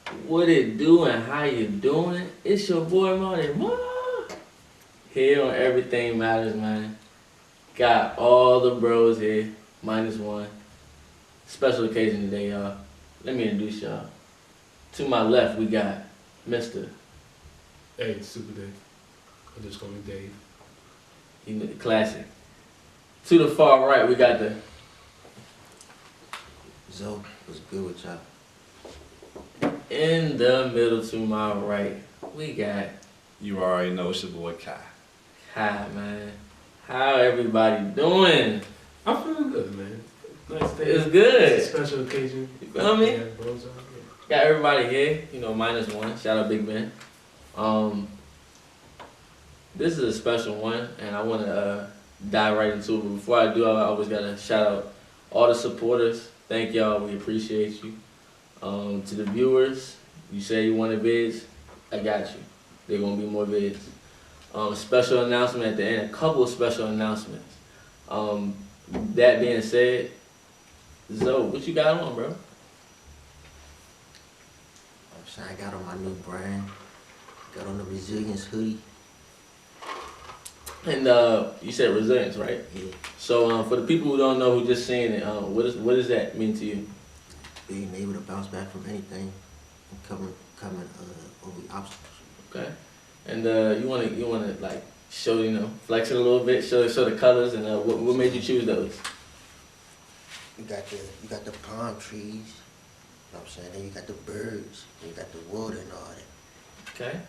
What it do and how you doing it? It's your boy MartyMarr here on Everything Matters, man. Got all the bros here, minus one. Special occasion today, y'all. Let me introduce y'all. To my left, we got Mr. Hey, SuperDave. I just call me Dave. You know, the classic. To the far right, we got the Zozo, what's good with y'all? in the middle to my right, we got You already know it's your boy Kai. Kai, man. How everybody doing? I'm feeling good, man. Nice day. It's good. It's a special occasion. You feel me? Yeah, bros out here. Got everybody here, minus one. Shout out Big Ben. This is a special one, and I want to dive right into it. But before I do, I always got to shout out all the supporters. Thank y'all. We appreciate you. To the viewers, you say you wanted vids, I got you. There gonna be more vids. Special announcement at the end, a couple of special announcements. That being said, Zoe, what you got on, bro? I'm saying I got on my new brand. Got on the Resilience hoodie. And you said resilience, right? Yeah. So for the people who don't know, who just seen it, what does that mean to you? Being able to bounce back from anything and coming over obstacles. Okay. And you wanna like show, flex it a little bit, show the colors, and what made you choose those? You got the palm trees, you know what I'm saying? Then you got the birds, then you got the water and all that. Okay.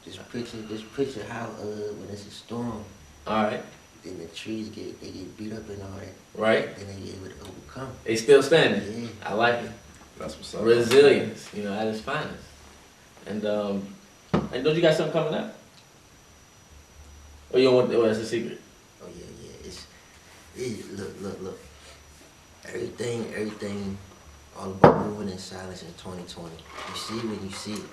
Just picture how when it's a storm, All right. then the trees get beat up and all that. Right. Then they able to overcome. They still standing. Yeah. I like it. That's what's up. Resilience, at its finest. And don't you got something coming up? Or you don't want? Or that's a secret. Oh yeah. It's look. Everything, all about moving in silence in 2020. You see it when you see it.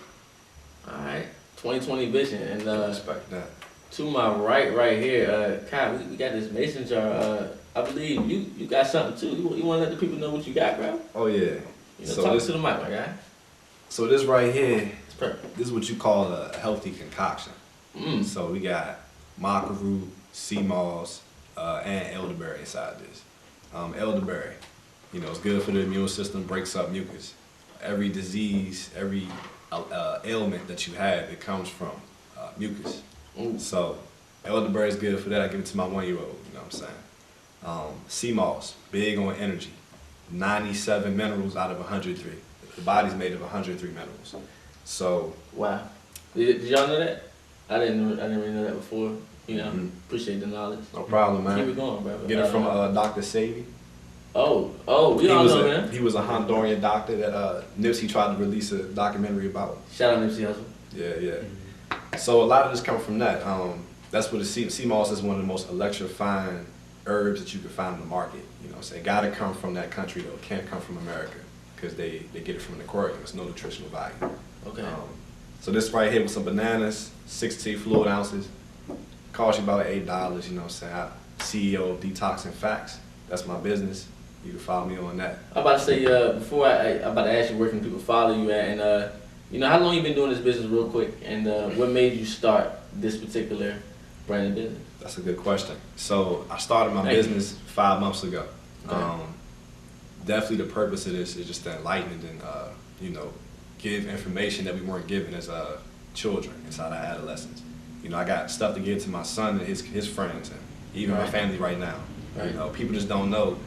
All right. 2020 vision. And Respect that. to my right here, Kai, we got this mason jar. I believe you got something too. You want to let the people know what you got, bro? Oh yeah. Talk to the mic, my guy. So this right here, It's perfect. this is what you call a healthy concoction. So we got maca root, sea moss, and elderberry inside this. Elderberry, it's good for the immune system, breaks up mucus. Every disease, every ailment that you have, it comes from mucus. So elderberry is good for that. I give it to my 1-year-old, you know what I'm saying? Sea moss, big on energy. 97 minerals out of 103. The body's made of 103 minerals. So Wow. Did y'all know that? I didn't really know that before. Appreciate the knowledge. no problem, man. Keep it going, bro. Get it from Dr. Sabi. We all know, man. He was a Honduran doctor that Nipsey tried to release a documentary about. Shout out Nipsey Hussle. Yeah. So a lot of this comes from that. That's what the sea moss is one of the most electrifying herbs that you can find in the market. It gotta come from that country though. It can't come from America because they get it from an aquarium. There's no nutritional value. Okay. So this right here with some bananas, 16 fluid ounces, cost you about $8. You know what I'm saying? I'm CEO of Detoxing Facts. That's my business. You can follow me on that. I'm about to say, before I'm about to ask you where can people follow you at, and how long you been doing this business real quick, and what made you start this particular brand of business? That's a good question. So I started my business 5 months ago. Okay. Definitely the purpose of this is just to enlighten and give information that we weren't given as children inside our adolescence. I got stuff to give to my son and his friends and even my family right now. Right. People just don't know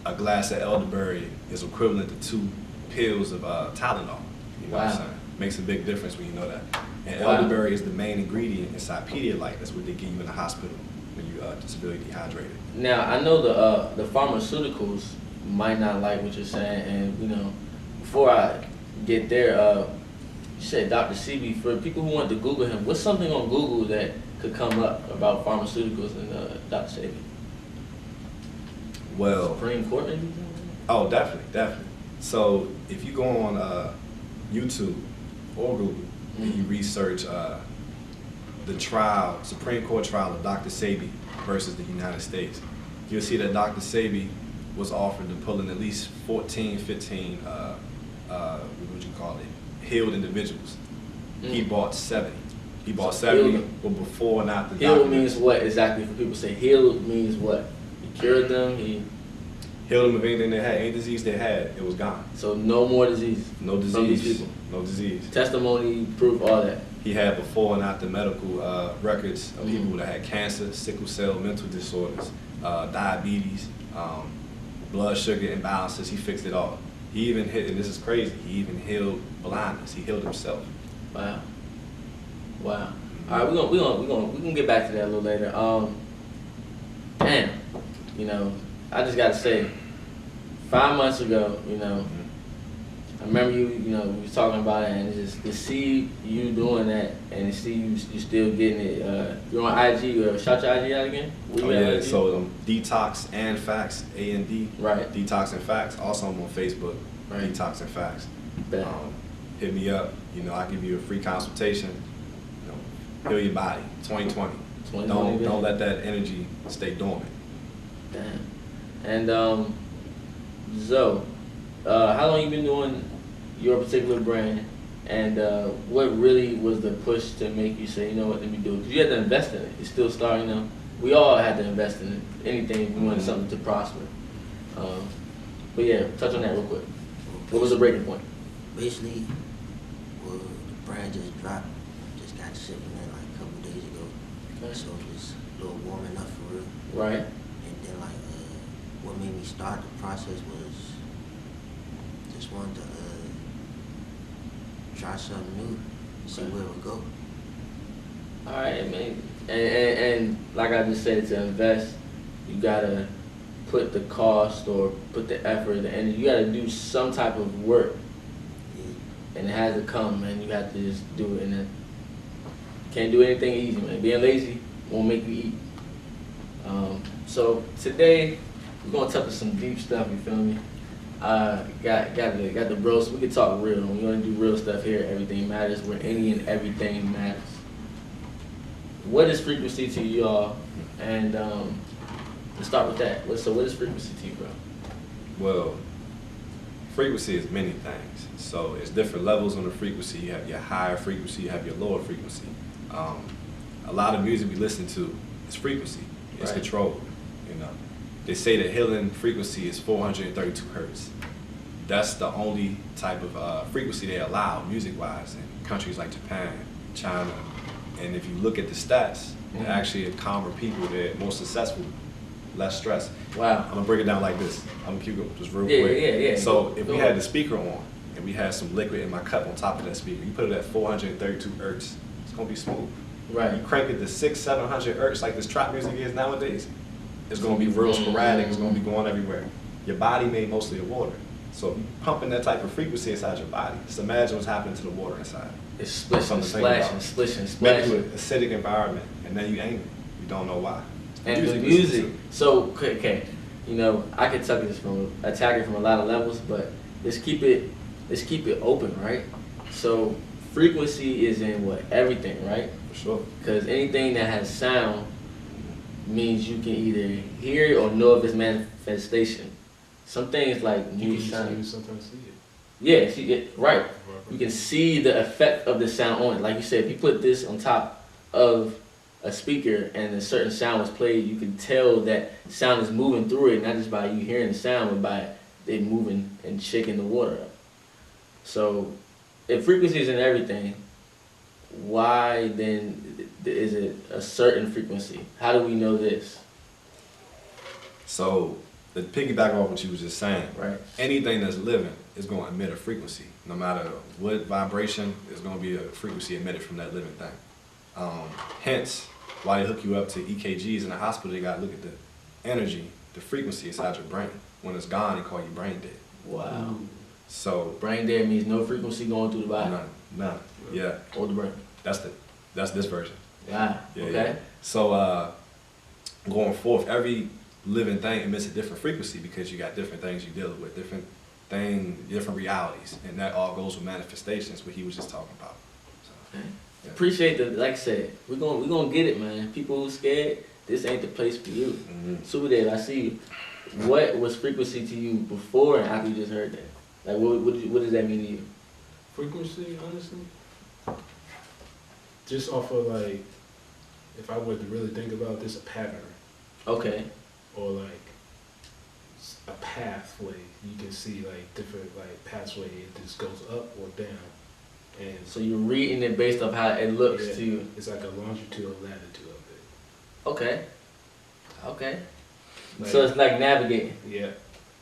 a glass of elderberry is equivalent to 2 pills of Tylenol. You know what I'm saying? Makes a big difference when you know that. And elderberry is the main ingredient inside Pedialyte. That's what they give you in the hospital when you're severely dehydrated. Now I know the pharmaceuticals might not like what you're saying, and before I get there, you said Dr. CB. For people who want to Google him, what's something on Google that could come up about pharmaceuticals and Dr. CB? Well, Supreme Court maybe? oh, definitely. So if you go on YouTube or Google and you research the Supreme Court trial of Dr. Sabi versus the United States, you'll see that Dr. Sabi was offered to pull in at least 14, 15, what would you call it, healed individuals. He bought 70. He bought So 70 healed. but before and after Healed documents. means what exactly? For people to say healed means what? He cured them. He Healed them of anything they had. Any disease they had, it was gone. so no more disease. No From these disease. people. No disease. Testimony, proof, all that. He had before and after medical records of people that had cancer, sickle cell, mental disorders, diabetes, blood sugar imbalances. He fixed it all. He even hit, and this is crazy, he even healed blindness. He healed himself. Wow. Wow. All right, we gonna get back to that a little later. Damn. You know, I just gotta say, 5 months ago, you know, I remember you know, we was talking about it, and just to see you doing that, and to see you still getting it. You're on IG. Shout your IG out again. Where you at, IG? So Detox and Facts, A&D. Right. Detox and Facts. Also, I'm on Facebook. Right. Detox and Facts. Bet. Hit me up. You know, I give you a free consultation. You know, heal your body. 2020. 2020, Don't let that energy stay dormant. Damn. And Zoe, how long you been doing your particular brand, and what really was the push to make you say, you know what, let me do it? Because you had to invest in it. It's still starting, you know. We all had to invest in it. Anything if we wanted something to prosper. But yeah, touch on that real quick. What was the breaking point? Basically, well, the brand just dropped. Just got shipping in like a couple days ago. Okay. So it's a little warming up for real. Right. And then like what made me start the process was just wanted to try something new, see where it would go. All right, man. And like I just said, to invest, you gotta put the cost or put the effort, the energy. You gotta do some type of work, Yeah. and it has to come, man. You have to just do it, and then can't do anything easy, man. Being lazy won't make you eat. So today we're gonna touch on some deep stuff. You feel me? Got the bros. So we can talk real. We want to do real stuff here. Everything matters. Where any and everything matters. What is frequency to y'all? And let's start with that. So what is frequency to you, bro? Well, frequency is many things. So it's different levels on the frequency. You have your higher frequency, you have your lower frequency. A lot of music we listen to is frequency. It's Right. controlled, you know. They say the healing frequency is 432 hertz. That's the only type of frequency they allow music-wise in countries like Japan, China. And if you look at the stats, they're actually calmer people. They're more successful, less stress. Wow. I'm gonna break it down like this. I'm gonna keep going just real Yeah, quick. yeah. So if Go we on. had the speaker on and we had some liquid in my cup on top of that speaker, you put it at 432 hertz, it's gonna be smooth. Right. You crank it to 600-700 hertz like this trap music is nowadays, it's gonna be real sporadic, it's gonna be going everywhere. Your body made mostly of water. So if you're pumping that type of frequency inside your body, just imagine what's happening to the water inside. It's splishing, Something to think about. splishing, Make splashing. you an acidic environment, and then you angry. You don't know why. And the listen music. to. So okay, you know, I could attack it from a lot of levels, but let's keep it open, right? So frequency is in what? Everything, right? For sure. Because anything that has sound means you can either hear it or know of its manifestation. Some things like You music can sound. sometimes see it. Yeah, see it, right. You can see the effect of the sound on it. Like you said, if you put this on top of a speaker and a certain sound was played, you can tell that sound is moving through it, not just by you hearing the sound, but by it moving and shaking the water up. So if frequency is in everything, why then is it a certain frequency? How do we know this? So, to piggyback off what you was just saying, Right. anything that's living is going to emit a frequency. No matter what vibration, there's going to be a frequency emitted from that living thing. Hence, why they hook you up to EKGs in the hospital, they got to look at the energy, the frequency inside your brain. When it's gone, they call you brain dead. Wow. So, Brain dead means no frequency going through the body none. Yeah, or the brain. that's this version. Wow. Yeah, Okay. yeah. So going forth, every living thing emits a different frequency because you got different things you're dealing with, different realities, and that all goes with manifestations, what he was just talking about. So, Okay. yeah. Appreciate the, like I said, we're gonna get it, man. People who scared, this ain't the place for you. Mhm. SuperDave, I see you. What was frequency to you before and after you just heard that? Like, what does that mean to you? Frequency, honestly, just off of like, if I were to really think about this, a pattern. Okay. Or like a pathway. You can see like different like pathway. It just goes up or down. And so you're reading it based off how it looks to you. It's like a longitude or latitude of it. Okay. Okay. Like, So it's like navigating. Yeah.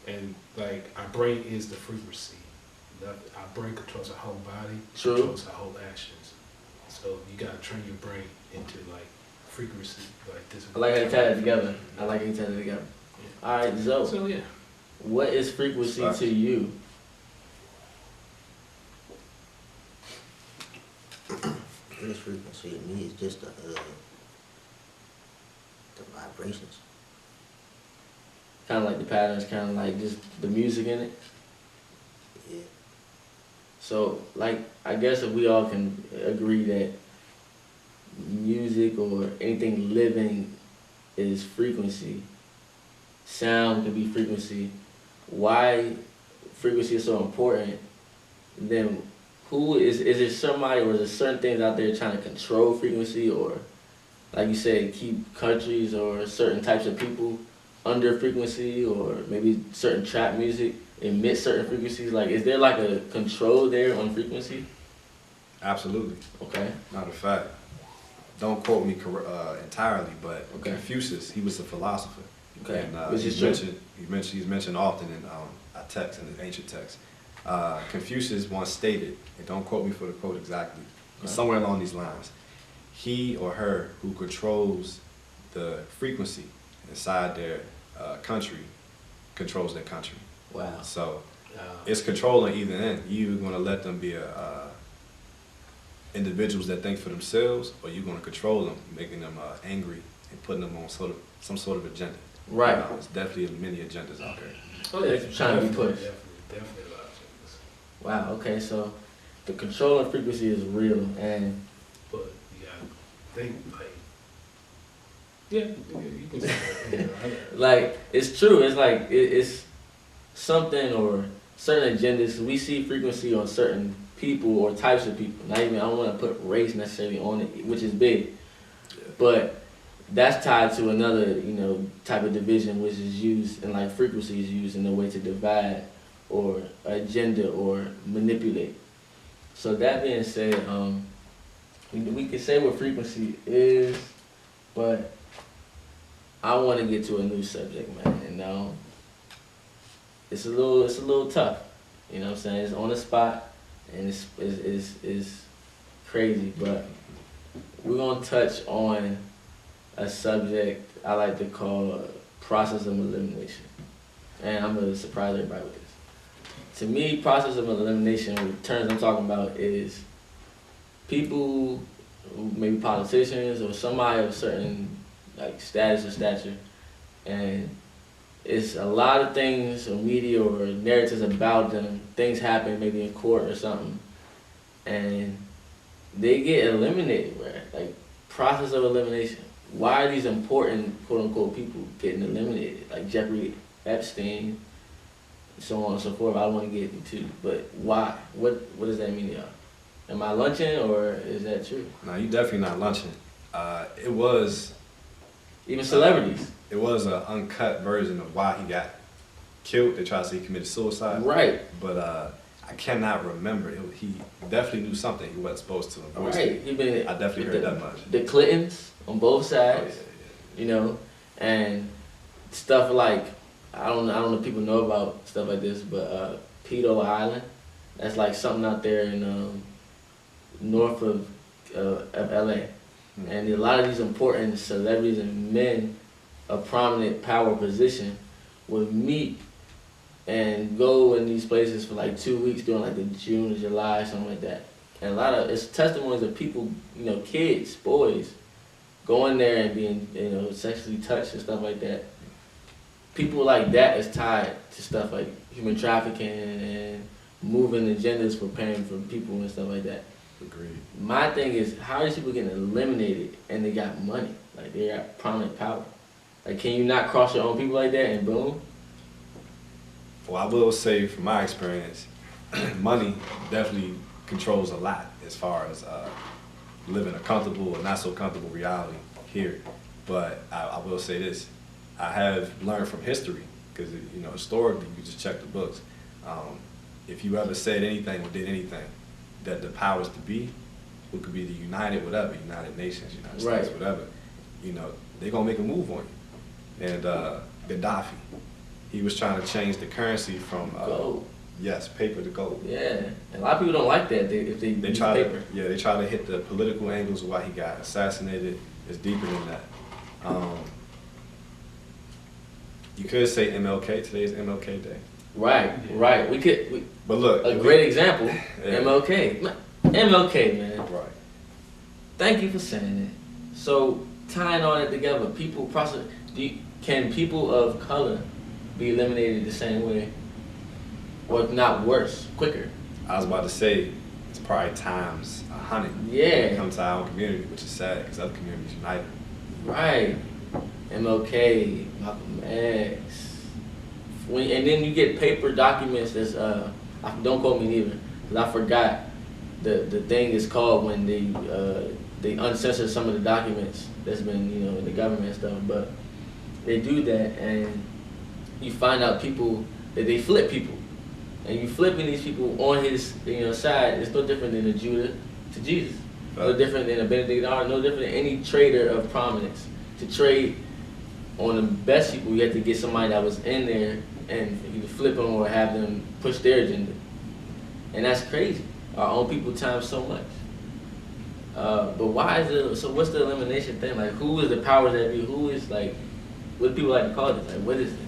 And like our brain is the frequency. Our brain controls our whole body. True. Controls our whole actions. So you gotta train your brain into like frequency, like this. I like how you tie it together. I like how you tie it together. Yeah. All right, Zoe. So yeah. What is frequency to you? What is frequency to me is just the vibrations. Kind of like the patterns, kind of like just the music in it. Yeah. So, like, I guess if we all can agree that music or anything living is frequency, sound can be frequency, why frequency is so important, then who is there somebody or is there certain things out there trying to control frequency, or like you said, keep countries or certain types of people under frequency, or maybe certain trap music emit certain frequencies? Like, is there like a control there on frequency? Absolutely. Okay. Matter of fact, don't quote me entirely, but Okay. Confucius, he was a philosopher. Okay. And Which is he's mentioned often in a text, in the ancient text. Confucius once stated, and don't quote me for the quote exactly, but somewhere along these lines, he or her who controls the frequency inside their country controls their country. Wow. So it's controlling either end. You either going to let them be individuals that think for themselves, or you're going to control them, making them angry and putting them on some sort of agenda. Right. There's definitely many agendas out there. Oh yeah, It's trying to be pushed. Definitely a lot of changes. Wow. Okay. So the controlling frequency is real, and But you gotta think like, yeah, you can say that. like it's true. It's like it's something or certain agendas. We see frequency on certain people or types of people. Not even, I don't want to put race necessarily on it, which is big, but that's tied to another, type of division, which is used, and like frequency is used in a way to divide or agenda or manipulate. So that being said, we can say what frequency is, but I want to get to a new subject, man. And it's a little tough. You know what I'm saying? It's on the spot, and it's crazy. But we're gonna touch on a subject I like to call process of elimination, and I'm gonna surprise everybody with this. To me, process of elimination, the terms I'm talking about, is people, maybe politicians or somebody of certain like status or stature, and it's a lot of things or media or narratives about them. Things happen maybe in court or something, and they get eliminated. Right? Like, process of elimination. Why are these important quote unquote people getting eliminated? Like Jeffrey Epstein, so on and so forth. I don't want to get into, but why? What does that mean to y'all? Am I lunching, or is that true? No, you definitely not lunching. It was Even celebrities. It was an uncut version of why he got killed. They tried to say he committed suicide. Right. But I cannot remember. He definitely knew something he wasn't supposed to. Right. I definitely heard that much. The Clintons on both sides, yeah. And stuff like, I don't know if people know about stuff like this, but Pedo Island, that's like something out there in north of LA. And a lot of these important celebrities and men of prominent power position would meet and go in these places for like 2 weeks during like the June or July, something like that. And it's testimonies of people, kids, boys, going there and being, sexually touched and stuff like that. People like that is tied to stuff like human trafficking and moving agendas for paying for people and stuff like that. Agreed. My thing is, how are these people getting eliminated and they got money? Like, they got prominent power. Like, can you not cross your own people like that and boom? Well, I will say from my experience, money definitely controls a lot as far as living a comfortable or not so comfortable reality here. But I will say this, I have learned from history, because you know, historically, you just check the books. If you ever said anything or did anything that the powers to be, who could be the United Nations, United States, whatever, you know, they're gonna make a move on you. And Gaddafi, he was trying to change the currency from gold. Yes, paper to gold. Yeah, and a lot of people don't like that if they use try paper. They try to hit the political angles of why he got assassinated. It's deeper than that. You could say MLK. Today's MLK Day. Right. We could. But look, a great example. Yeah. MLK, man. Right. Thank you for saying that. So tying all that together, can people of color be eliminated the same way, or if not worse, quicker? I was about to say it's probably times 100. Yeah. When it comes to our own community, which is sad because other communities united. Right. MLK, Malcolm X. And then you get paper documents that's don't quote me neither, because I forgot the thing is called when they uncensor some of the documents that's been, you know, in the government and stuff, but they do that and you find out people that they flip people. And you flipping these people on his, you know, side, it's no different than a Judah to Jesus. No different than a Benedict Arnold, no different than any trader of prominence. To trade on the best people, you have to get somebody that was in there and either flip them or have them push their agenda. And that's crazy. Our own people times so much. But why is it, so what's the elimination thing? Like, who is the powers that be? Who is, like, what do people like to call this? Like, what is this?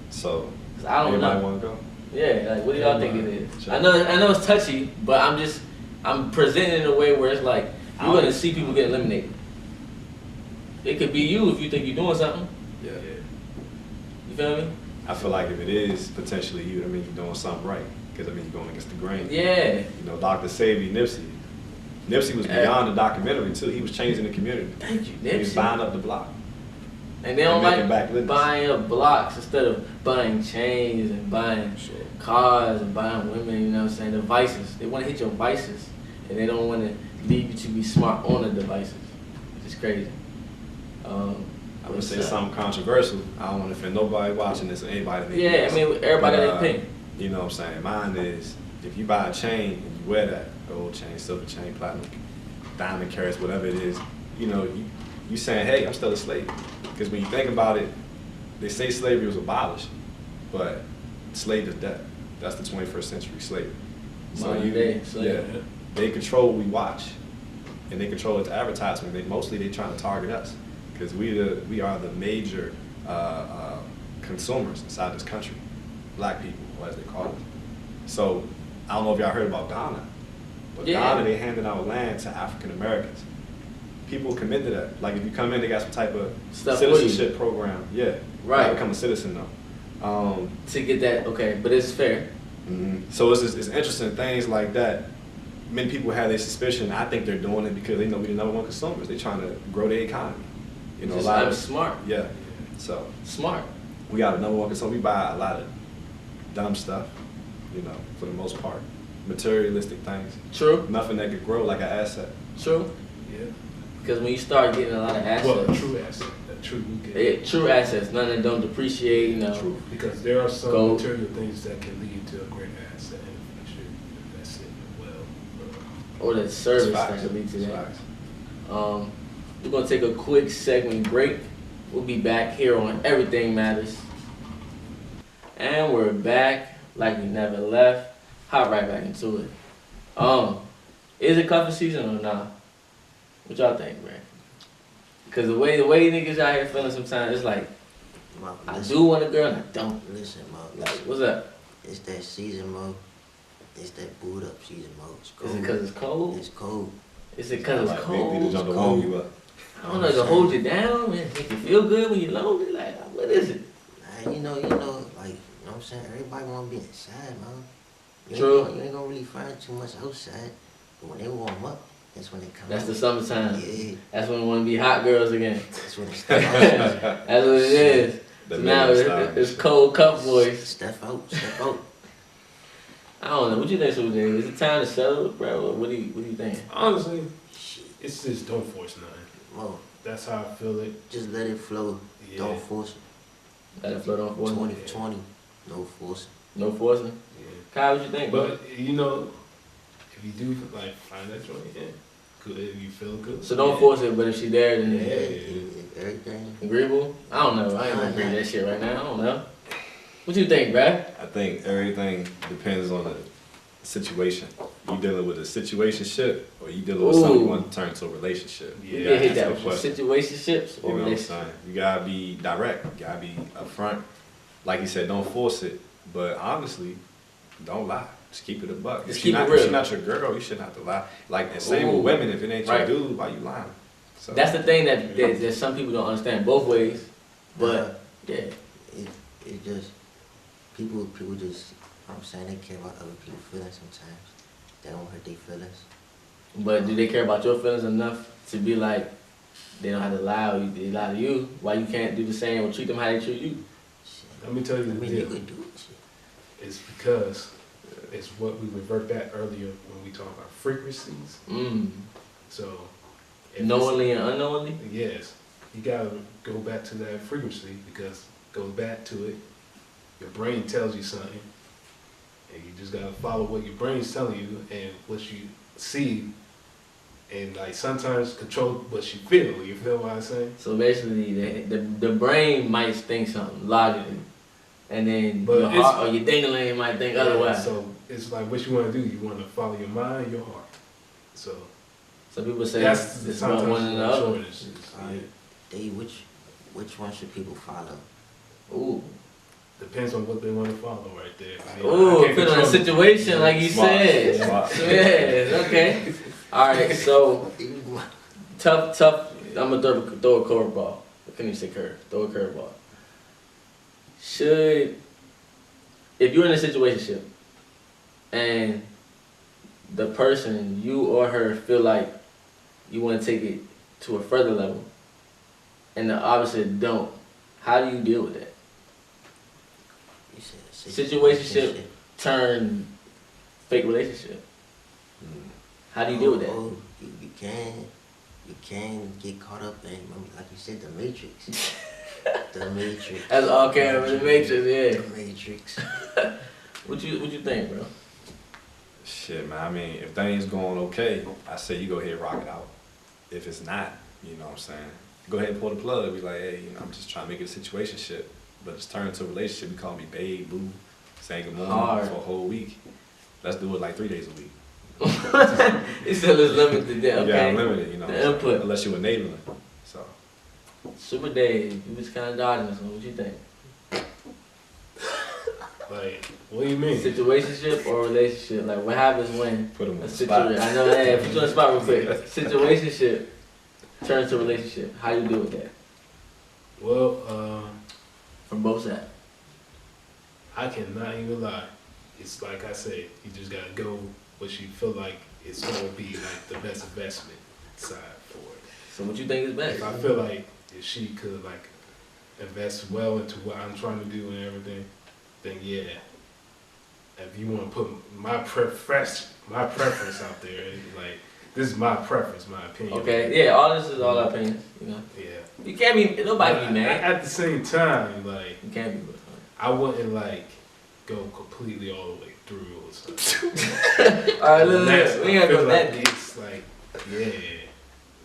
So, I don't know. Want to go? Yeah, like, what do y'all think it is? Sure. I know it's touchy, but I'm presenting it in a way where it's like, you're going to see people get eliminated. It could be you if you think you're doing something. Yeah. You feel me? I feel like if it is potentially you, I mean, you're doing something right. Because, I mean, you're going against the grain. Yeah. You know, Dr. Savvy, Nipsey. Nipsey was beyond the documentary, too. He was changing the community. Thank you, Nipsey. He was buying up the block. And they don't like buying up blocks instead of buying chains and buying cars and buying women, you know what I'm saying, the vices. They want to hit your vices, and they don't want to leave you to be smart on the devices. It's crazy. I would say something controversial. I don't want to offend nobody watching this or anybody. Yeah, I mean, everybody got their opinion. You know what I'm saying? Mine is, if you buy a chain and you wear that, gold chain, silver chain, platinum, diamond carats, whatever it is, you know, you saying, hey, I'm still a slave. Because when you think about it, they say slavery was abolished, but slave is death. That's the 21st century slavery. So they control what we watch, and they control its advertisement. They're trying to target us, because we are the major consumers inside this country, black people, as they call it. So I don't know if y'all heard about Ghana, but Ghana, they handed out land to African Americans. People commit to that. Like if you come in, they got some type of citizenship program. Yeah, right. Become a citizen though. To get that, okay, but it's fair. Mm-hmm. So it's interesting things like that. Many people have their suspicion. I think they're doing it because they know we're the #1 consumers. They're trying to grow their economy. You know, just a lot of of smart. Yeah. So smart. We got a #1 consumer. We buy a lot of dumb stuff. You know, for the most part, materialistic things. True. Nothing that could grow like an asset. True. Yeah. Because when you start getting a lot of assets. Well, a true asset. True assets, none that don't depreciate, you know. True. Because there are some material things that can lead to a great asset in the future. That's it. Well. Or the service that can lead to that. We're going to take a quick segment break. We'll be back here on Everything Matters. And we're back like we never left. Hop right back into it. Is it cuffing season or not? What y'all think, man? Because the way niggas out here feeling sometimes, it's like, I do want a girl and I don't. Listen, Mo. Like, what's up? It's that season, Mo. It's that boot up season, Mo. It's cold. Is it because it's cold? It's cold. Is it because it's cold? It's cold. You up. I don't know, to hold you down, man. Make you feel good when you're lonely. Like, what is it? Nah, you know, like, you know what I'm saying? Everybody want to be inside, man. True. You ain't going to really find too much outside. But when they warm up, that's when they come That's out. the summertime. Yeah. That's when we want to be hot girls again. That's when it starts. That's what it is. So now it's cold cup boys. Step out. I don't know. What you think, SuperDave? Is it time to settle, bro? What do you think? Honestly, Shit. it's just don't force nothing. Well, That's how I feel it. just let it flow. Yeah. Don't force it. Let it float on forcing. 2020, no forcing. No forcing. Yeah. Kyle, what you think, bro? But you know, if you do like find that joint, yeah, good. If you feel good. So don't yeah. force it, but if she there, then Yeah. Everything. agreeable. I don't know. I ain't gonna agree to that shit right now. I don't know. What you think, bruh? I think everything depends on the situation. You dealing with a situationship, or you dealing with something you Ooh. want to turn to a relationship. Yeah. You You gotta hit gotta that ask with question. situationships You or know what I'm relationships. saying? You gotta be direct. You gotta be upfront. Like you said, don't force it. But honestly, don't lie. Just keep it a buck. Just If keep she it not, real. If she not your girl, you shouldn't have to lie. Like the same Ooh. with women. If it ain't your Right. dude, why you lying? So That's the thing that some people don't understand both ways. But yeah, It just people just. I'm saying they care about other people's feelings sometimes. They don't hurt their feelings. but do they care about your feelings enough to be like they don't have to lie or they lie to you? Why you can't do the same or treat them how they treat you? Shit. Let me tell you I the mean, deal. you could do it. Shit. It's because it's what we revert back earlier when we talk about frequencies. So, if Knowingly and unknowingly. it's- yes, you gotta go back to that frequency because it goes back to it. Your brain tells you something, and you just gotta follow what your brain's telling you and what you see, and like sometimes control what you feel. You feel what I'm saying? So basically, the brain might think something logically, and then But your it's- heart or your dingling might think otherwise. So it's like what you want to do. You want to follow your mind, your heart. So Some people say that's it's sometimes one and the other. shortage. Alright. They which one should people follow? Ooh, Depends on what they want to follow right there. I mean, ooh, I can't depending on the control- situation, like you Smart. said. Smart. Yeah, okay. All right, so tough. I'm gonna throw a curveball. I couldn't even say curve. Throw a curveball. If you're in a situationship and the person, you or her, feel like you want to take it to a further level, and the opposite don't, how do you deal with that? You said Situationship turn fake relationship. How do you deal with that? Oh, you can get caught up in, like you said, the Matrix. The Matrix. That's all came in the Matrix, yeah. The Matrix. What you think, bro? shit, man. I mean, if things going okay, I say you go ahead and rock it out. If it's not, you know what I'm saying, go ahead and pull the plug. Be like, hey, you know, I'm just trying to make it a situationship, but it's turned into a relationship. You call me babe, boo, saying good morning Hard. for a whole week. Let's do it like 3 days a week. It's still is limited there, okay. Yeah, unlimited, you know. The what I'm saying? input. Unless you enabling. So SuperDave, you was kind of dodging this one. What you think? Like, what do you mean? Situationship or relationship? Like, what happens when put them on a the spot. situation? I know that. Put you on the spot real quick. Situationship turns to relationship. How you deal with that Well, from both sides? I cannot even lie. It's like I said, you just gotta go what you feel like it's gonna be like the best investment side for it. So what you think is best? If I feel like if she could like invest well into what I'm trying to do and everything, then yeah. If you want to put my preference out there, it's like this is my preference, my opinion. Okay, yeah. All this is all our opinions. You know, Yeah. you can't be. Nobody be mad. At the same time, like You can't be. I wouldn't like go completely all the way through or something. All right, look. That's- We ain't I gonna feel go that like deep. it's like, yeah.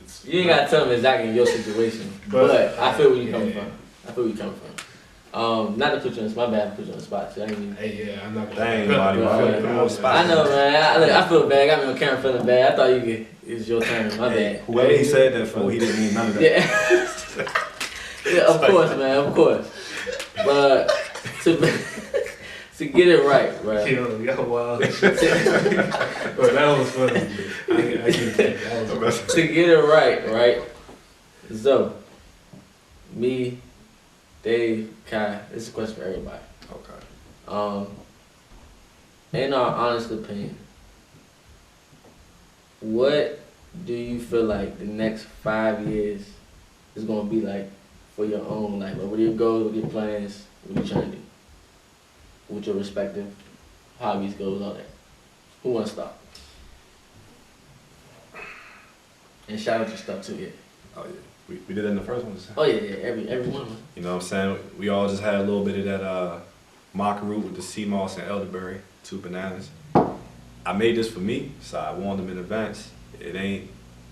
It's You ain't gotta tell me exactly your situation, but I feel where you coming yeah. from. I feel where you coming from. Not to put you on my bad, put you on the spot. So I ain't even. Hey, yeah, I'm not gonna. Dang, put Marty, it Marr, out put him there. on the spot. I know, man. I feel bad. Got me on camera feeling bad. I thought you could. It's your turn. My Hey, bad. whoever he said that for, he didn't mean none of that. Yeah. Yeah, of course, man. Of course. But to get it right, right? Yo, wow. Bro, that was funny. I get that. That was funny. To get it right? So, me, Dave, Kai. This is a question for everybody. Okay. In our honest opinion, what do you feel like the next 5 years is gonna be like for your own life? Like, what are your goals? What are your plans? What are you trying to do with your respective hobbies, goals, all that. Who wants to start? And shout out your stuff too, yeah. Oh yeah, we did that in the first one. Oh yeah, every one of them. You know what I'm saying? We all just had a little bit of that maca root with the sea moss and elderberry, 2 bananas. I made this for me, so I warned them in advance. It ain't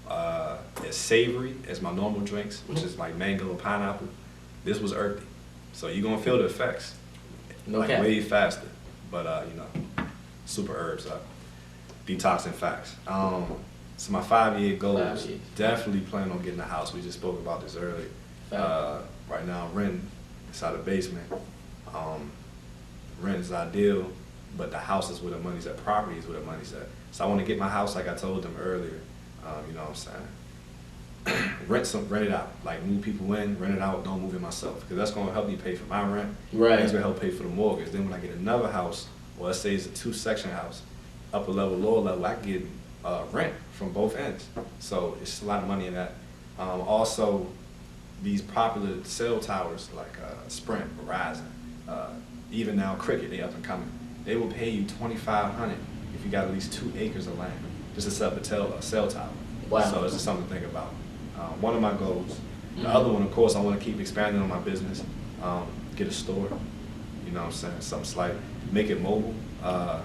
as savory as my normal drinks, which is like mango and pineapple. This was earthy, so you're gonna feel the effects way faster. But you know, super herbs up, detoxing facts. So my 5-year goals, definitely plan on getting a house. We just spoke about this earlier. Right now I'm renting inside the basement. Rent is ideal, but the house is where the money's at, property is where the money's at. So I want to get my house like I told them earlier, you know what I'm saying? Rent it out, like move people in, rent it out, don't move it myself, because that's going to help me pay for my rent. Right. That's going to help pay for the mortgage. Then when I get another house, well, let's say it's a 2-section house, upper level, lower level, I can get rent from both ends. So it's a lot of money in that. Also, these popular cell towers like Sprint, Verizon, even now Cricket, they up and coming. They will pay you $2,500 if you got at least 2 acres of land just to set up a cell tower. Wow. So it's just something to think about. One of my goals. The other one, of course, I want to keep expanding on my business. Get a store. You know what I'm saying? Something slight. Make it mobile. I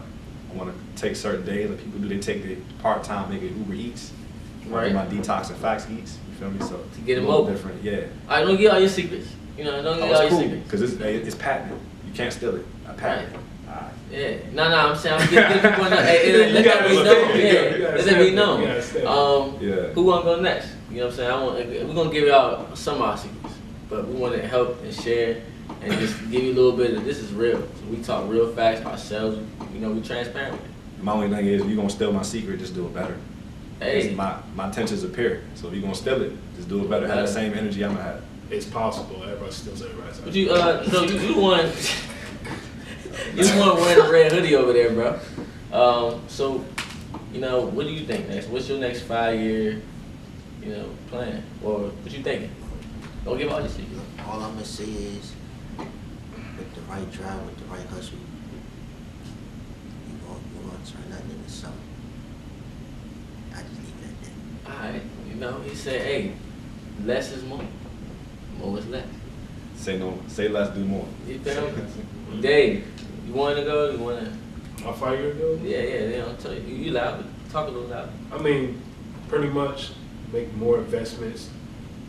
want to take certain days like people do. They take the part-time, make it Uber Eats. Right. My detox and facts eats. You feel me? So to get it mobile. Different, yeah. All right, don't get all your secrets. You know, don't get all your secrets. Because it's patented. You can't steal it. I patent it. Alright. Yeah. No, I'm saying I'm getting people in there. Let that be known. Yeah. Let that be known. Yeah. Who want to go next? You know what I'm saying? We're going to give y'all some of our secrets, but we want to help and share and just give you a little bit of this is real. So we talk real facts ourselves. You know, we transparent with it. My only thing is, if you're going to steal my secret, just do it better. Hey. My intentions are pure. So if you're going to steal it, just do it better. Have the same energy I'm going to have. It's possible. Everybody steals everybody's. But you, so you won. You want wearing a red hoodie over there, bro. So, you know, what do you think next? What's your next 5-year, you know, plan? Or what you thinking? Don't give all your secrets. All I'm gonna say is, with the right drive, with the right hustle, you gonna turn nothing into something. I just leave it at that. All right, you know, he said, hey, less is more. More is less. Say less, do more. You feel me? Dave, you want to go? You want to? My 5-year goal? Yeah. I'll tell you. You loud. Talk a little loud. I mean, pretty much make more investments.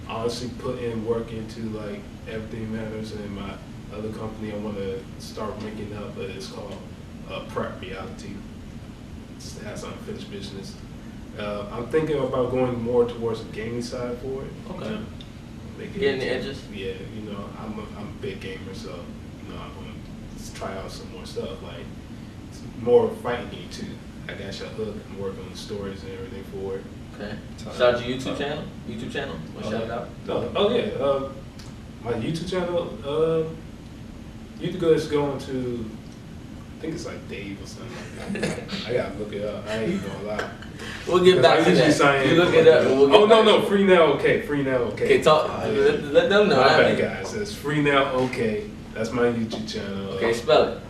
Honestly, put in work into like Everything Matters, and my other company I want to start making up. But it's called Prep Reality. It has unfinished business. I'm thinking about going more towards the gaming side for it. Okay. You know, Getting the edges. Yeah, you know, I'm a big gamer, so you know, I want to try out some more stuff. Like it's more fighting game too. I got your hook. I'm working on the stories and everything for it. Okay. Shout out to your YouTube channel. YouTube channel. Want to shout it out? Oh yeah. My YouTube channel. You can just go into. I think it's like Dave or something like that. I gotta look it up. I ain't even gonna lie. We'll get back to that. You look it up. And we'll get no. Free now, okay. Free now, okay. Okay, talk. Let them know. My bad, guys. It's Free Now, okay. That's my YouTube channel. Okay, spell it.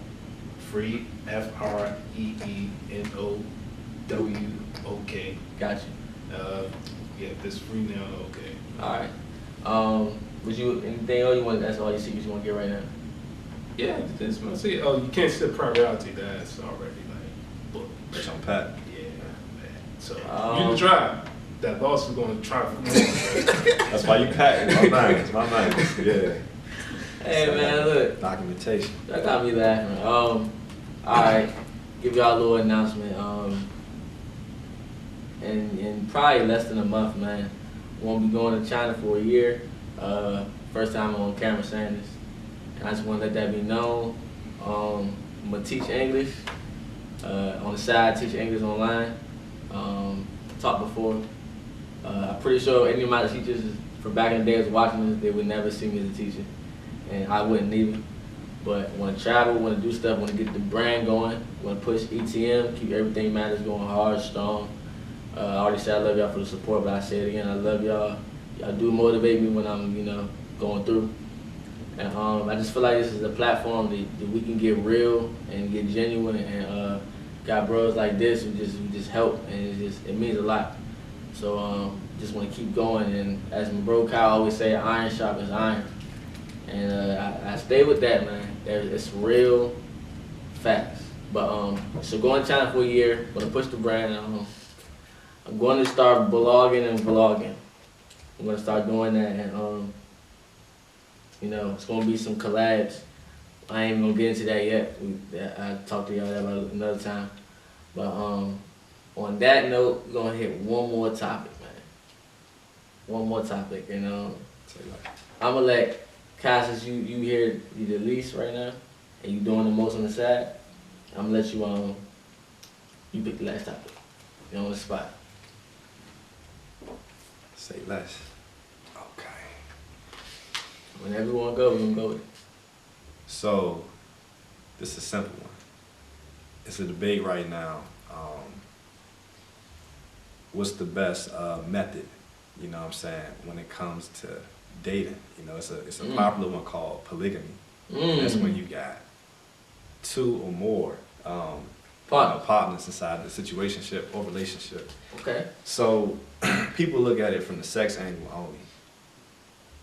Free, FREENOWOK. Got you. Yeah, this Free Now, okay. All right. Would you anything else you want? That's all your secrets you want to get right now. Yeah, that's what I say. Oh, you can't sit Prep Reality. That's already like booked. Which I'm Pat. Yeah, man. So you can try. That boss is going to try for more. That's why you Pat. It's my mind. Yeah. Hey man, look. Documentation. That got me laughing. All right. Give y'all a little announcement. In probably less than a month, man, we'll be going to China for a year. First time on camera saying this. And I just want to let that be known. I'm going to teach English. On the side, teach English online. Taught before. I'm pretty sure any of my teachers from back in the day was watching this, they would never see me as a teacher. And I wouldn't either. But want to travel, want to do stuff, want to get the brand going, want to push ETM, keep Everything Matters going hard, strong. I already said I love y'all for the support, but I say it again, I love y'all. Y'all do motivate me when I'm, you know, going through. And I just feel like this is a platform that we can get real and get genuine, and got bros like this who just help, and it means a lot. So just want to keep going, and as my bro Kyle always say, iron sharpens iron, and I stay with that, man. It's real facts. But so going to China for a year, gonna push the brand. I'm going to start blogging and vlogging. I'm gonna start doing that, and you know, it's gonna be some collabs. I ain't gonna get into that yet. I'll talk to y'all about another time. But on that note, we're gonna hit one more topic, man. One more topic, and I'm gonna let Cassius, you here the least right now, and you doing the most on the side. I'm gonna let you pick the last topic. You're on the spot. Say less. Okay. Whenever you wanna go, we're gonna go with it. So, this is a simple one. It's a debate right now. What's the best method, you know what I'm saying, when it comes to dating? You know, it's a popular one called polygamy. That's when you got two or more partners inside the situationship or relationship. Okay. So, people look at it from the sex angle only,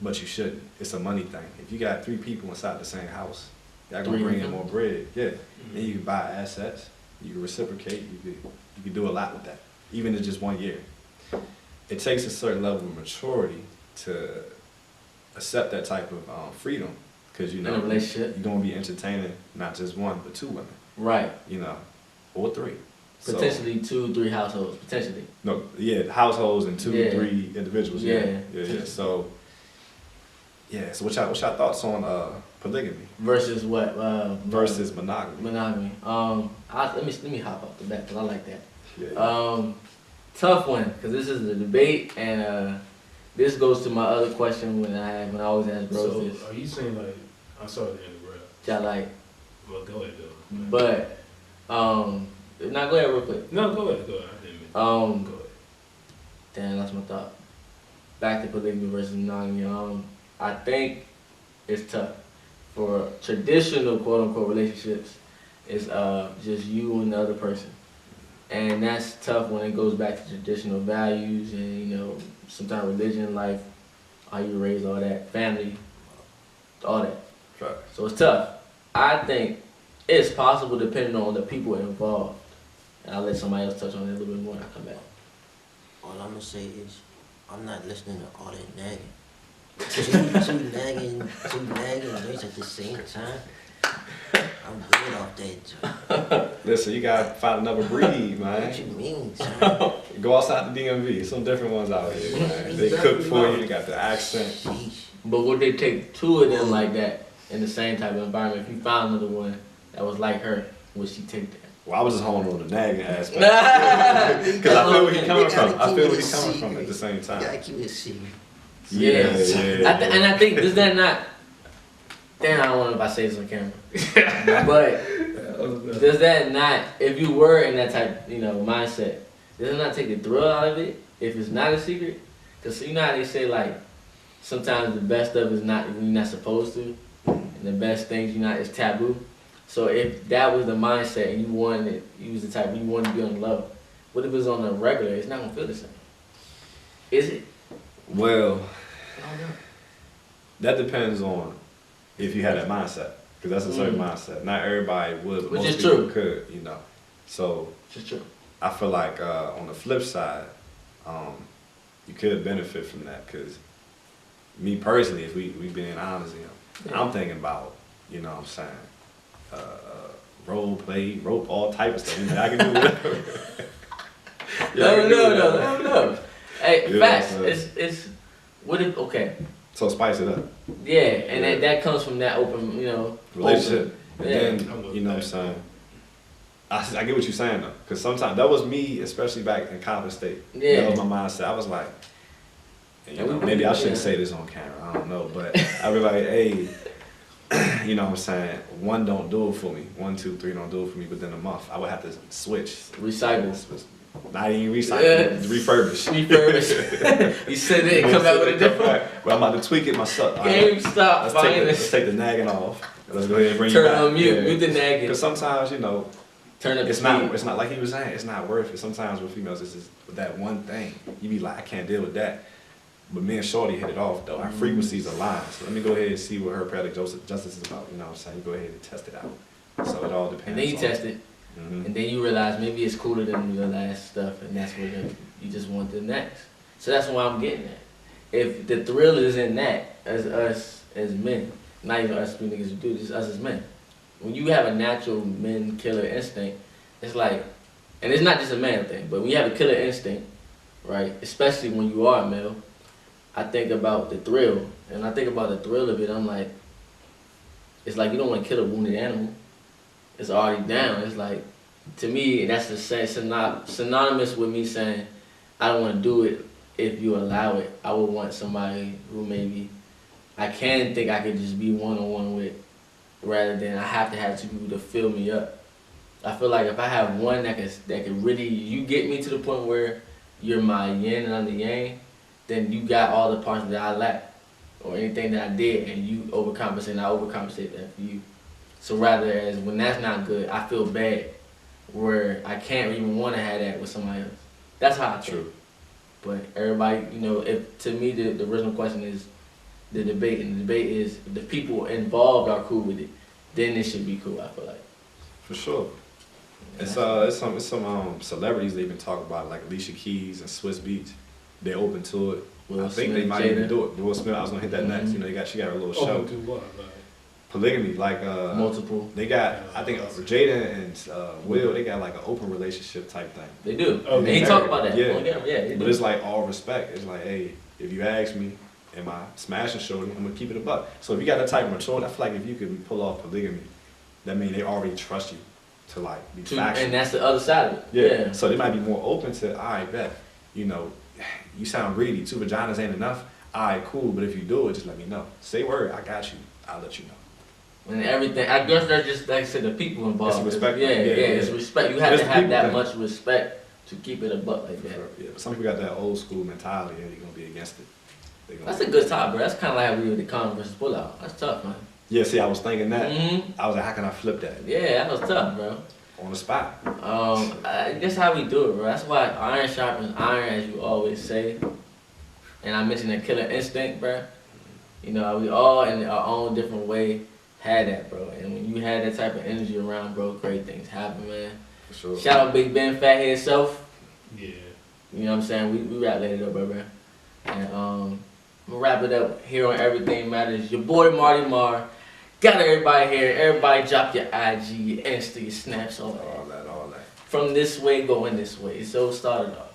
but you shouldn't. It's a money thing. If you got 3 people inside the same house, y'all gonna bring in more bread. Yeah. Then you can buy assets, you can reciprocate, you can do a lot with that, even in just 1 year. It takes a certain level of maturity to accept that type of freedom, because you know in a relationship, you're gonna be entertaining not just 1 but 2 women. Right. You know, or 3. Potentially 2-3 households. Potentially. No, yeah, households and 2-3 individuals. Yeah. So, so what's y'all thoughts on polygamy versus what? Versus monogamy. Monogamy. Let me hop off the bat because I like that. Yeah. Tough one, because this is a debate, and this goes to my other question when I always ask bros So this. are you saying like, I'm sorry to interrupt. Y'all like, Well, go ahead, though. but now go ahead real quick. No, go ahead. I didn't mean go ahead. Damn, that's my thought. Back to polygamy versus monogamy. I think it's tough for traditional quote unquote relationships. It's just you and the other person, and that's tough when it goes back to traditional values and, you know, sometimes religion, life, how you raised, all that, family, all that. Right. So it's tough. I think it's possible depending on the people involved. And I'll let somebody else touch on it a little bit more when I come back. All I'm gonna say is, I'm not listening to all that nagging. Two nagging joints at the same time. I'm good off that joint. Listen, you gotta find another breed, What man. you mean, son? Go outside the DMV. Some different ones out here, man. They cook for you. They got the accent. Sheesh. But would they take 2 of them like that in the same type of environment? If you found another one that was like her, would she take that? Well, I was just holding on the nagging aspect. Because I feel where he's coming from. I feel where he's coming from at the same You time. gotta keep it secret. Yeah. Yeah. And I think, does that not... Damn, I don't know if I say this on camera. But does that not, if you were in that type, you know, mindset, does it not take the thrill out of it if it's not a secret? Because you know how they say, like, sometimes the best stuff is not when you're not supposed to, and the best things you're not is taboo. So if that was the mindset and you wanted, you was the type, you wanted to be on the level, what if it was on the regular? It's not gonna feel the same. Is it? Well, I don't know. that depends on if you had that mindset, because that's a certain mindset. Not everybody would, but Which most is people true. could, you know. So It's true. I feel like on the flip side, you could benefit from that, because me personally, if we being honest, you know, I'm thinking about, you know what I'm saying, role play, rope, all type of stuff. You know, I can do whatever. No. Hey, You know facts. what I'm saying? It's what if, okay. So spice it up. Yeah, and that comes from that open, you know, Relationship. open. And Yeah. then, you know what I'm saying, I get what you're saying though, because sometimes that was me, especially back in college state. Yeah. That was my mindset. I was like, you know, maybe I shouldn't say this on camera. I don't know, but I was like, hey, you know what I'm saying, 1 don't do it for me. 1, 2, 3 don't do it for me. Within a month, I would have to switch. Recycle. Not even recycle, refurbish. You said it, come out with a different. Well, I'm about to tweak it myself. GameStop Let's take the nagging off. Let's go ahead and bring Turn you back. on mute. Mute the nagging. Because sometimes, you know, turn up it's not like he was saying, it's not worth it. Sometimes with females, it's just that one thing. You be like, I can't deal with that. But me and Shorty hit it off though. Our frequencies align. So let me go ahead and see what her poetic justice is about. You know what I'm saying? You go ahead and test it out. So it all depends. And then you test it. Mm-hmm. And then you realize maybe it's cooler than the last stuff, and that's what you just want the next. So that's why I'm getting at. If the thrill is in that, as us as men, not even us three niggas who do this, us as men. When you have a natural men killer instinct, it's like, and it's not just a man thing, but when you have a killer instinct, right, especially when you are a male, I think about the thrill, and I think about the thrill of it, I'm like, it's like you don't want to kill a wounded animal. It's already down. It's like, to me, that's the same synonymous with me saying, I don't want to do it if you allow it. I would want somebody who maybe I can think I could just be one-on-one with, rather than I have to have two people to fill me up. I feel like if I have one that can really, you get me to the point where you're my yin and I'm the yang, then you got all the parts that I lack, or anything that I did, and you overcompensate, and I overcompensate that for you. So rather, as when that's not good, I feel bad, where I can't even want to have that with somebody else. That's how I feel. True. But everybody, you know, if to me the original question is the debate, and the debate is if the people involved are cool with it, then it should be cool. I feel like. For sure. It's some celebrities they even talk about, like Alicia Keys and Swiss Beats. They're open to it. Will I think Smith, they might Jada. even do it. Will Smith, I was gonna hit that next. Mhm. You know, she got her little show. Do what? Polygamy, like Multiple. They got, I think Jada and Will, they got like an open relationship type thing. They do. Oh, And he they talk married. about that. Yeah. They But do. it's like all respect. It's like, hey, if you ask me, am I smashing shorty, I'm gonna keep it a buck. So if you got that type of maturity, I feel like if you can pull off polygamy, that means they already trust you to like be factual. And that's the other side of it. Yeah. So they might be more open to, all right, bet, you know, you sound greedy, 2 vaginas ain't enough. All right, cool, but if you do it, just let me know. Say word, I got you. I'll let you know. And everything, I guess that's just, like I said, the people involved. It's respect. Yeah, it's respect. You have It's to the have people that thing. much respect to keep it a buck like that. Yeah, but some people got that old school mentality and they're gonna be against it. That's a good top, bro. That's kind of like how we did the condom versus pull out. That's tough, man. Yeah, see, I was thinking that. Mm-hmm. I was like, how can I flip that? Yeah, that was tough, bro. On the spot. That's how we do it, bro. That's why iron sharpens iron, as you always say. And I mentioned the killer instinct, bro. You know, we all in our own different way had that, bro. And when you had that type of energy around, bro, great things happen, man. For sure. Shout out Big Ben, Fathead Self. Yeah. You know what I'm saying? We rap later though, bro. And I'm gonna wrap it up here on Everything Matters. Your boy MartyMarr. Got everybody here. Everybody drop your IG, your Insta, your Snaps, all that. All that. From this way, going this way. So start it off.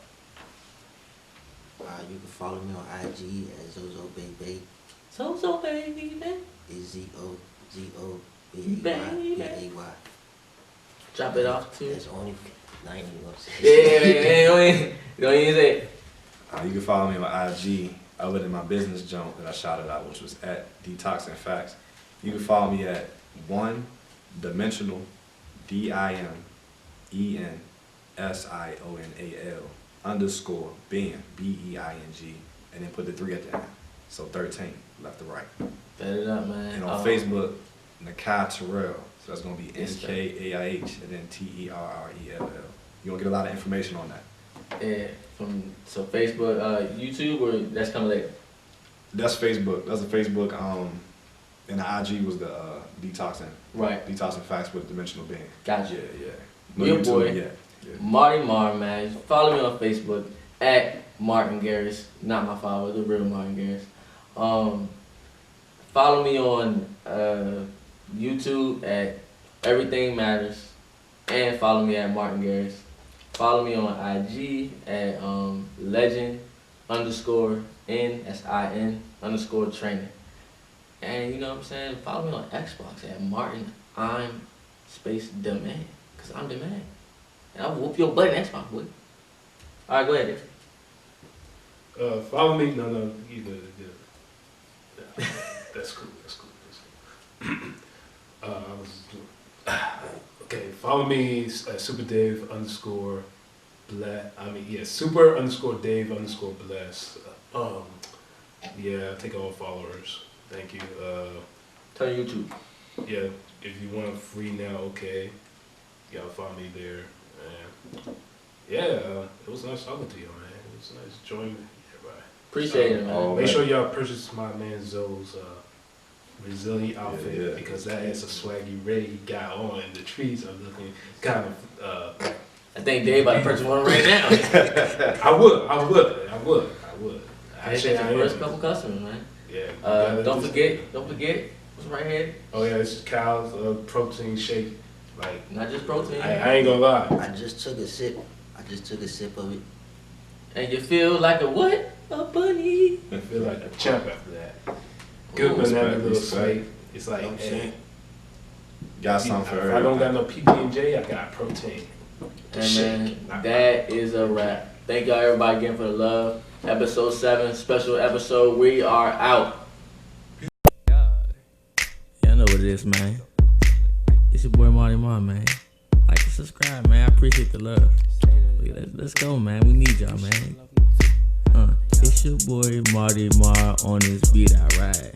You can follow me on IG at Zozo Baby. Zozo baby, man. It's ZOZOBAY. Drop it off too. That's only 90 bucks. Yeah, don't even say it. You can follow me on IG, other than my business jump that I shouted out, which was at Detoxing Facts. You can follow me at 1dimensional DIMENSIONAL _being BEING, and then put the 3 at the end. So 13, left to right. Bet it up, man. And on Facebook, Nakai Terrell. So that's gonna be NKAIH and then TERRELL. You gonna get a lot of information on that. Yeah, so Facebook, YouTube, or that's coming later? That's Facebook. That's the Facebook. And the IG was the detoxing. Right. Detoxing Facts with Dimensional Being. Gotcha. Yeah. Your boy, Yeah. MartyMarr, man. Follow me on Facebook at Martin Garris. Not my follower, the real Martin Garris. Follow me on YouTube at Everything Matters, and follow me at Martin Garris. Follow me on IG at legend_NSIN _training. And you know what I'm saying? Follow me on Xbox at Martin I'm _demand. Cause I'm the man. And I'll whoop your butt in Xbox, boy. Alright, go ahead. Follow me. No, you good. Yeah. That's cool. Okay, follow me at SuperDave super_Dave_bless. Yeah, take all followers. Thank you. Turn YouTube. Yeah, if you want free now, okay. Y'all find me there. And yeah, it was nice talking to you, man. It was nice joining everybody. Appreciate it, man. Make sure y'all purchase my man Zo's resilient outfit because that is a swaggy red he got on. The trees are looking kind of. I think Dave about to purchase one right now. I would. Actually, the first couple customers, man. Yeah. Don't forget. What's right here? Oh yeah, it's Cal's protein shake. Like not just protein. I ain't gonna lie. I just took a sip of it. And you feel like a what? A bunny. I feel like a champ after that. Good banana little slate. It's like, hey, got something for if I don't got no PB&J, I got protein. And man, that is a wrap. Thank y'all everybody again for the love. Episode 7, special episode. We are out. Y'all know what it is, man. It's your boy MartyMarr, man. Like and subscribe, man. I appreciate the love. Let's go, man. We need y'all, man. It's your boy MartyMarr on this beat I ride.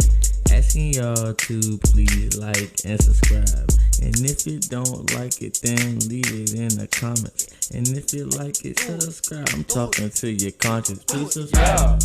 Asking y'all to please like and subscribe. And if you don't like it, then leave it in the comments. And if you like it, subscribe. I'm talking to your conscience. Please subscribe.